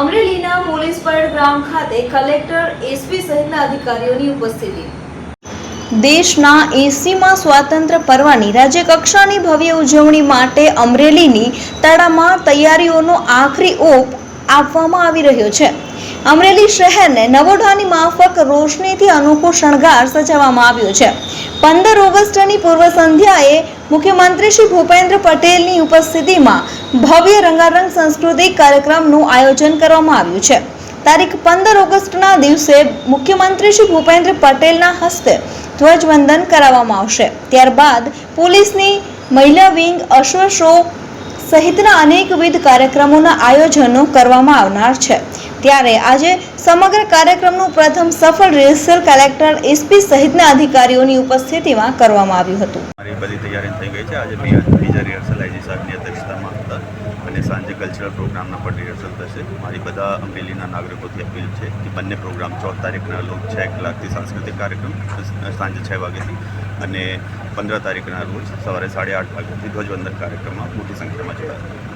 અમરેલીના police parade ground ખાતે collector SP સહિતના અધિકારીઓની ઉપસ્થિતિ। દેશના 80મા સ્વાતંત્ર્ય પર્વની રાજ્યકક્ષાની ભવ્ય ઉજવણી માટે અમરેલીની તડામાર તૈયારીઓનો આખરી ઓપ આપવામાં આવી રહ્યો છે। અમરેલી શહેરને નવોઢાની માફક રોશનીથી અનોખો શણગાર સજાવવામાં આવ્યો છે। 15 ઓગસ્ટની પૂર્વ સંધ્યાએ મુખ્યમંત્રી શ્રી ભૂપેન્દ્ર પટેલની ઉપસ્થિતિમાં ભવ્ય રંગારંગ સાંસ્કૃતિક કાર્યક્રમનું આયોજન કરવામાં આવ્યું છે। તારીખ 15 ઓગસ્ટના દિવસે મુખ્યમંત્રી શ્રી ભૂપેન્દ્ર પટેલના હસ્તે ધ્વજવંદન કરાવવામાં આવશે। ત્યારબાદ પોલીસની મહિલા વિંગ, અશ્વ શો સહિતના અનેકવિધ કાર્યક્રમોના આયોજનો કરવામાં આવનાર છે। ત્યારે આજે સમગ્ર કાર્યક્રમનું પ્રથમ સફળ રિહર્સલ કલેક્ટર એસપી સહિતના અધિકારીઓની ઉપસ્થિતિમાં કરવામાં આવ્યું હતું। મારી બધી તૈયારી થઈ ગઈ છે। આજે બીજા રિહર્સલ આઈજી સાહેબની અધ્યક્ષતામાં હતા અને સાંજે કલ્ચરલ પ્રોગ્રામના પણ રિહર્સલ થશે। મારી બધા અમરેલીના નાગરિકોથી અપીલ છે કે બંને પ્રોગ્રામ 14 તારીખના 6 કલાકથી સાંસ્કૃતિક કાર્યક્રમ સાંજે 6 વાગ્યાથી અને 15 તારીખના રોજ સવારે 8:30 વાગ્યાથી ધ્વજવંદન કાર્યક્રમમાં મોટી સંખ્યામાં જોડાશે।